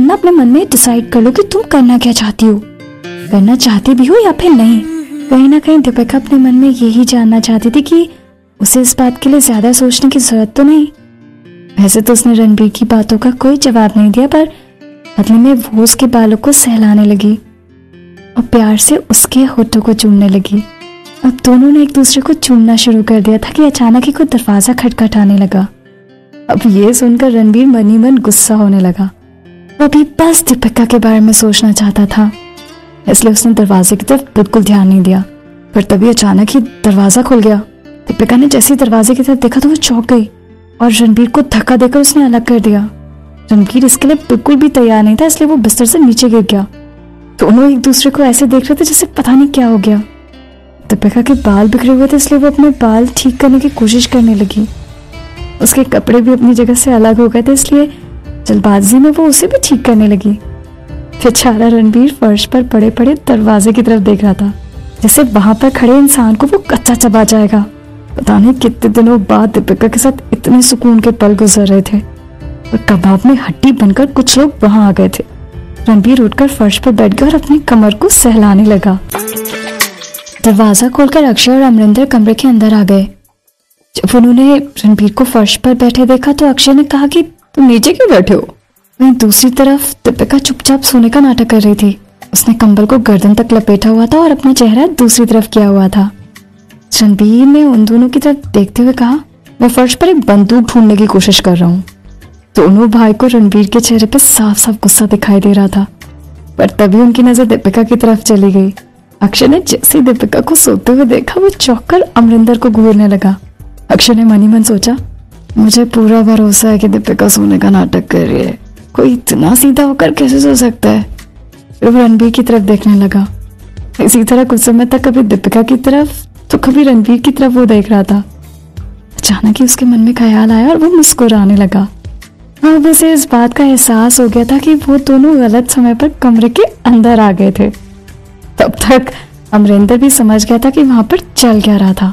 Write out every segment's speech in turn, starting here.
ना अपने मन में डिसाइड कर लो कि तुम करना क्या चाहती हो, करना चाहती भी हो या फिर नहीं। कहीं ना कहीं दीपिका अपने मन में यही जानना चाहती थी कि उसे इस बात के लिए ज्यादा सोचने की जरूरत तो नहीं। वैसे तो उसने रणबीर की बातों का कोई जवाब नहीं दिया, पर बदले में वो उसके बालों को सहलाने लगी और प्यार से उसके होठों को चूमने लगी। अब दोनों ने एक दूसरे को चूमना शुरू कर दिया था कि अचानक ही कोई दरवाजा खटखटाने लगा। अब ये सुनकर रणबीर मन ही मन गुस्सा होने लगा। वो अभी बस दीपिका के बारे में सोचना चाहता था, इसलिए उसने दरवाजे की तरफ बिल्कुल ध्यान नहीं दिया। पर तभी अचानक ही दरवाजा खुल गया। दीपिका ने जैसे ही दरवाजे की तरफ देखा तो वो चौंक गई और रणबीर को धक्का देकर उसने अलग कर दिया। रणबीर इसके लिए बिल्कुल भी तैयार नहीं था, इसलिए वो बिस्तर से नीचे गिर गया। दोनों एक दूसरे को ऐसे देख रहे थे जैसे पता नहीं क्या हो गया। दीपिका के बाल बिखरे हुए थे, इसलिए वो अपने बाल ठीक करने की कोशिश करने लगी। उसके कपड़े भी अपनी जगह से अलग हो गए थे, इसलिए जल्दबाजी में वो उसे भी ठीक करने लगी। बेचारा रणबीर फर्श पर पड़े पड़े दरवाजे की तरफ देख रहा था, जैसे वहां पर खड़े इंसान को वो कच्चा चबा जाएगा। पता नहीं कितने दिनों बाद दीपिका के साथ इतने सुकून के पल गुजर रहे थे और कबाब में हड्डी बनकर कुछ लोग वहां आ गए थे। रणबीर उठकर फर्श पर बैठ गया और अपनी कमर को सहलाने लगा। दरवाजा खोलकर अक्षय और अमरिंदर कमरे के अंदर आ गए। जब उन्होंने रणबीर को फर्श पर बैठे देखा तो अक्षय ने कहा कि तुम नीचे क्यों बैठे हो। वहीं दूसरी तरफ दीपिका चुपचाप सोने का नाटक कर रही थी। उसने कंबल को गर्दन तक लपेटा हुआ था और अपना चेहरा दूसरी तरफ किया हुआ था। रणबीर ने उन दोनों की तरफ देखते हुए कहा, मैं फर्श पर एक बंदूक ढूंढने की कोशिश कर रहा हूँ। दोनों भाई को रणबीर के चेहरे पर साफ साफ गुस्सा दिखाई दे रहा था, पर तभी उनकी नजर दीपिका की तरफ चली गई। अक्षय ने जैसे दीपिका को सोते हुए देखा, वो चौंक कर अमरिंदर को घूरने लगा। अक्षय ने मन ही मन सोचा, मुझे पूरा भरोसा है कि दीपिका सोने का नाटक कर रही है, कोई इतना सीधा होकर कैसे सो सकता है। फिर वो रणबीर की तरफ देखने लगा। इसी तरह कुछ समय तक कभी दीपिका की तरफ तो कभी रणबीर की तरफ वो देख रहा था। अचानक ही उसके मन में ख्याल आया और वो मुस्कुराने लगा। अब उसे इस बात का एहसास हो गया था कि वो दोनों गलत समय पर कमरे के अंदर आ गए थे। तब तक अमरिंदर भी समझ गया था कि वहां पर चल क्या रहा था।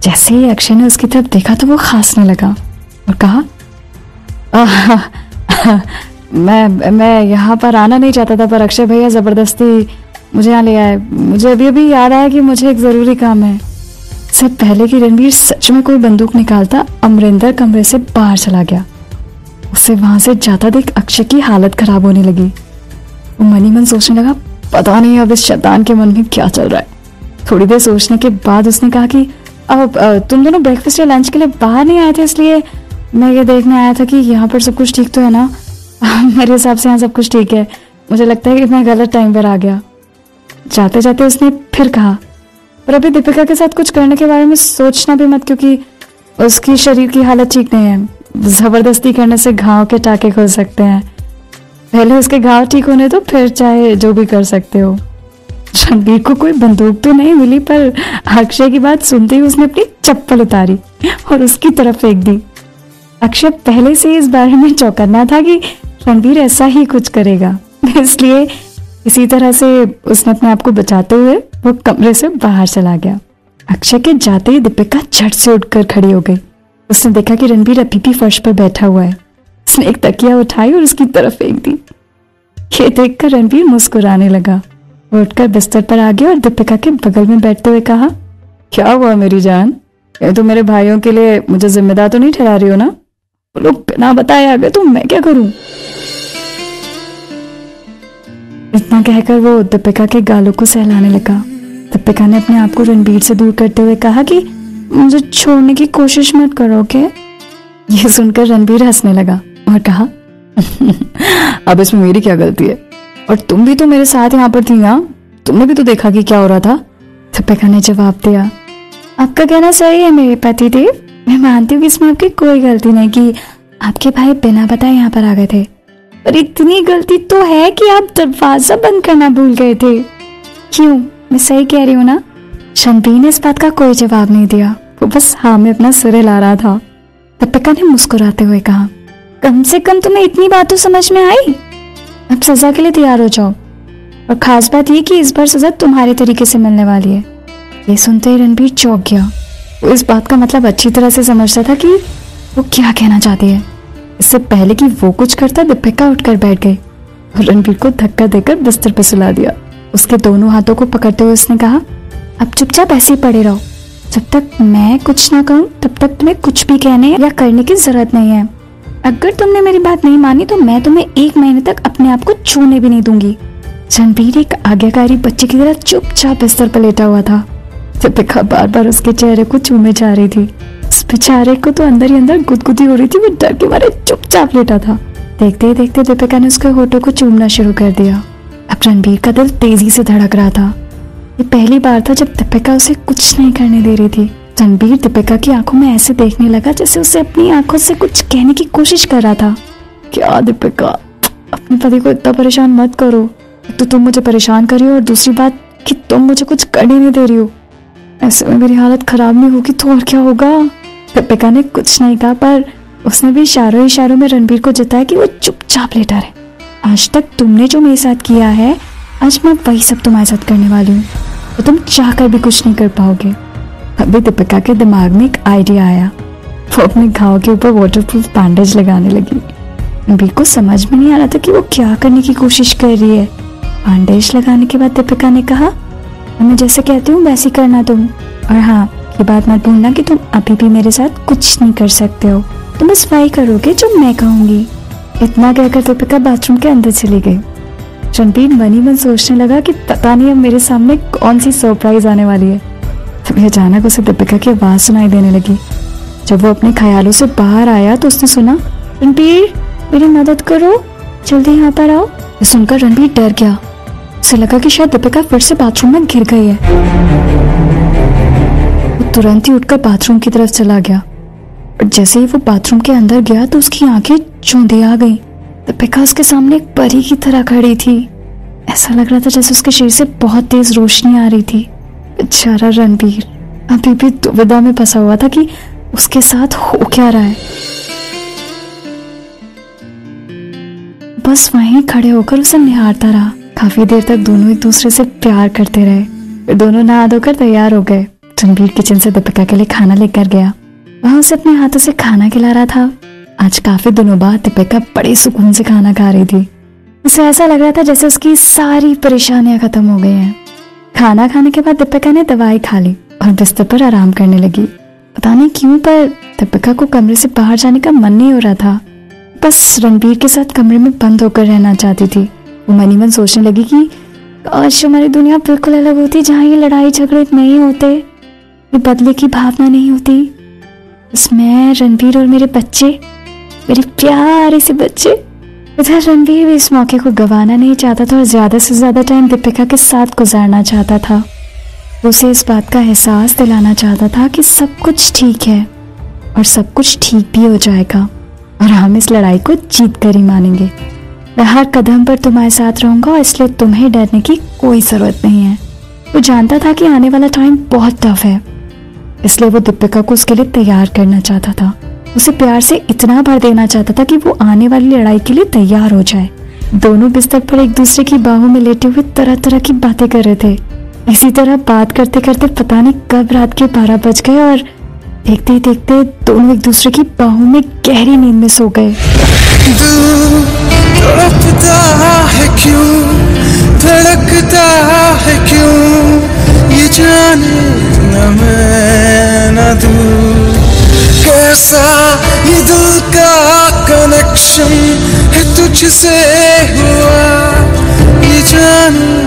जैसे ही अक्षय ने उसकी तरफ देखा तो वो खांसने लगा और कहा, मैं यहाँ पर आना नहीं चाहता था, पर अक्षय भैया जबरदस्ती मुझे यहाँ ले आए। मुझे अभी अभी याद आया कि मुझे एक जरूरी काम है। इससे पहले कि रणबीर सच में कोई बंदूक निकालता, अमरिंदर कमरे से बाहर चला गया। उसे वहां से जाता देख अक्षय की हालत खराब होने लगी। वो मन ही मन सोचने लगा, पता नहीं अब इस शैतान के मन में क्या चल रहा है। थोड़ी देर सोचने के बाद उसने कहा कि अब तुम दोनों ब्रेकफास्ट या लंच के लिए बाहर नहीं आए थे, इसलिए मैं ये देखने आया था कि यहाँ पर सब कुछ ठीक तो है ना। मेरे हिसाब से यहाँ सब कुछ ठीक है। मुझे लगता है कि मैं गलत टाइम पर आ गया। जाते जाते उसने फिर कहा, पर अभी दीपिका के साथ कुछ करने के बारे में सोचना भी मत, क्योंकि उसकी शरीर की हालत ठीक नहीं है। जबरदस्ती करने से घाव के टाके खुल सकते हैं। पहले उसके घाव ठीक होने तो फिर चाहे जो भी कर सकते हो। रणबीर को कोई बंदूक तो नहीं मिली, पर अक्षय की बात सुनते ही उसने अपनी चप्पल उतारी और उसकी तरफ फेंक दी। अक्षय पहले से इस बारे में चौकन्ना था कि रणबीर ऐसा ही कुछ करेगा, इसलिए इसी तरह से उसने अपने आप को बचाते हुए वो कमरे से बाहर चला गया। अक्षय के जाते ही दीपिका झट से उठकर खड़ी हो गई। उसने देखा कि रणबीर अभी भी फर्श पर बैठा हुआ है। उसने एक तकिया उठाई और उसकी तरफ फेंक दी। ये देखकर रणबीर मुस्कुराने लगा। वो उठकर बिस्तर पर आ गया और दीपिका के बगल में बैठते हुए कहा, क्या हुआ मेरी जान, ये तो मेरे भाइयों के लिए मुझे जिम्मेदार तो नहीं ठहरा रही हो ना। वो लोग बिना बताए आ गए तो मैं क्या करूं। इतना कहकर वो दीपिका के गालों को सहलाने लगा। दीपिका ने अपने आप को रणबीर से दूर करते हुए कहा कि मुझे छोड़ने की कोशिश मत करो के। ये सुनकर रणबीर हंसने लगा और कहा, अब इसमें मेरी क्या गलती है, और तुम भी तो मेरे साथ यहाँ पर थी ना, तुमने भी तो देखा कि क्या हो रहा था। दीपिका ने जवाब दिया, आपका कहना सही है मेरे पति देव, मैं मानती हूँ कि इसमें आपकी कोई गलती नहीं कि आपके भाई बिना बताए यहाँ पर आ गए थे, पर इतनी गलती तो है कि आप दरवाजा बंद करना भूल गए थे। क्यों, मैं सही कह रही हूँ ना। रणबीर ने इस बात का कोई जवाब नहीं दिया, वो बस हाँ में अपना सिर हिला रहा था। दीपिका ने मुस्कुराते हुए कहा, कम से कम तुम्हें इतनी बात तो समझ में आई। अब सजा के लिए तैयार हो जाओ, और खास बात ये कि इस बार सजा तुम्हारे तरीके से मिलने वाली है। ये सुनते ही रणबीर चौंक गया। वो इस बात का मतलब अच्छी तरह से समझता था कि वो क्या कहना चाहती है। इससे पहले कि वो कुछ करता, दीपिका उठकर बैठ गई। और रणबीर को धक्का देकर बिस्तर पर सुला दिया। उसके दोनों हाथों को पकड़ते हुए उसने कहा, अब चुपचाप ऐसे ही पड़े रहो, जब तक मैं कुछ ना कहूँ तब तक तुम्हें कुछ भी कहने या करने की जरूरत नहीं है। अगर तुमने मेरी बात नहीं मानी तो मैं तुम्हें 1 महीने तक अपने आप को छूने भी नहीं दूंगी। रणबीर एक आज्ञाकारी बच्चे की तरह चुपचाप बिस्तर पर लेटा हुआ था। दीपिका बार बार उसके चेहरे को चूमे जा रही थी। उस बेचारे को तो अंदर ही अंदर गुदगुदी हो रही थी। वो डर के मारे चुपचाप लेटा था। देखते ही देखते दीपिका ने उसके होठों को चूमना शुरू कर दिया। अब रणबीर का दिल तेजी से धड़क रहा था। ये पहली बार था जब दीपिका उसे कुछ नहीं करने दे रही थी। रणबीर दीपिका की आंखों में ऐसे देखने लगा जैसे उसे अपनी आंखों से कुछ कहने की कोशिश कर रहा था। क्या दीपिका, अपने पति को इतना परेशान मत करो। तो तुम मुझे परेशान कर रही हो और दूसरी बात कि तुम मुझे कुछ करने नहीं दे रही हो। ऐसे में मेरी हालत खराब नहीं होगी तो और क्या होगा। दीपिका ने कुछ नहीं कहा, पर उसने भी इशारों में रणबीर को जताया कि वो चुपचाप लेटा रहे। आज तक तुमने जो मेरे साथ किया है, आज मैं वही सब तुम्हारे साथ करने वाली हूँ। तो तुम चाह कर भी कुछ नहीं कर पाओगे। अभी दीपिका के दिमाग में एक आइडिया आया। वो अपने घाव के ऊपर वाटरप्रूफ बैंडेज लगाने लगी। रणबीर को समझ में नहीं आ रहा था कि वो क्या करने की कोशिश कर रही है। बैंडेज लगाने के बाद दीपिका ने कहा, मैं जैसे कहती हूँ वैसे करना तुम। और हाँ, ये बात मत भूलना कि तुम अभी भी मेरे साथ कुछ नहीं कर सकते हो। तुम बस वही करोगे जो मैं कहूंगी। इतना कहकर दीपिका बाथरूम के अंदर चली गई। रणबीर मन ही मन सोचने लगा कि पता नहीं अब मेरे सामने कौन सी सरप्राइज आने वाली है। तभी अचानक उसे दीपिका की आवाज सुनाई देने लगी। जब वो अपने ख्यालों से बाहर आया तो उसने सुना, रणबीर मेरी मदद करो, जल्दी यहाँ पर आओ। ये सुनकर रणबीर डर गया। उसे लगा कि शायद दीपिका फिर से बाथरूम में गिर गई है। वो तुरंत ही उठकर बाथरूम की तरफ चला गया। और जैसे ही वो बाथरूम के अंदर गया तो उसकी आंखें चौंधी आ गईं। दीपिका उसके सामने एक परी की तरह खड़ी थी। ऐसा लग रहा था जैसे उसके शरीर से बहुत तेज रोशनी आ रही थी। बेचारा रणबीर अभी भी दुविधा में फंसा हुआ था कि उसके साथ हो क्या रहा है। बस वहीं खड़े होकर उसे निहारता रहा। काफी देर तक दोनों एक दूसरे से प्यार करते रहे। फिर दोनों नहा धोकर तैयार हो गए। रणबीर किचन से दीपिका के लिए खाना लेकर गया। वहां उसे अपने हाथों से खाना खिला रहा था। आज काफी दिनों बाद दीपिका बड़े सुकून से खाना खा रही थी। उसे ऐसा लग रहा था जैसे उसकी सारी परेशानियां खत्म हो गई हैं। खाना खाने के बाद दीपिका ने दवाई खा ली और बिस्तर पर आराम करने लगी। पता नहीं क्यों, पर दीपिका को कमरे से बाहर जाने का मन नहीं हो रहा था। बस रणबीर के साथ कमरे में बंद होकर रहना चाहती थी। वो मन ही मन सोचने लगी कि काश हमारी दुनिया बिल्कुल अलग होती, जहाँ ये लड़ाई झगड़े नहीं होते, ये बदले की भावना नहीं होती। बस मैं, रणबीर और मेरे बच्चे, मेरे प्यारे से बच्चे। इधर रणबीर भी इस मौके को गंवाना नहीं चाहता था और ज्यादा से ज्यादा टाइम दीपिका के साथ गुजारना चाहता था। उसे इस बात का एहसास दिलाना चाहता था कि सब कुछ ठीक है और सब कुछ ठीक भी हो जाएगा और हम इस लड़ाई को जीत कर ही मानेंगे। मैं हर कदम पर तुम्हारे साथ रहूंगा और इसलिए तुम्हें डरने की कोई जरूरत नहीं है। वो जानता था कि आने वाला टाइम बहुत टफ है, इसलिए वो दीपिका को उसके लिए तैयार करना चाहता था। उसे प्यार से इतना भर देना चाहता था कि वो आने वाली लड़ाई के लिए तैयार हो जाए। दोनों बिस्तर पर एक दूसरे की बाहों में लेटे हुए तरह तरह की बातें कर रहे थे। इसी तरह बात करते करते पता नहीं कब रात के 12 बज गए और देखते ही देखते दोनों एक दूसरे की बाहों में गहरी नींद में सो गए। तड़पता है क्यों, धड़कता है क्यों, ये जाने न मैं न तू। कैसा ये दिल का कनेक्शन है तुझसे हुआ, ये जानूं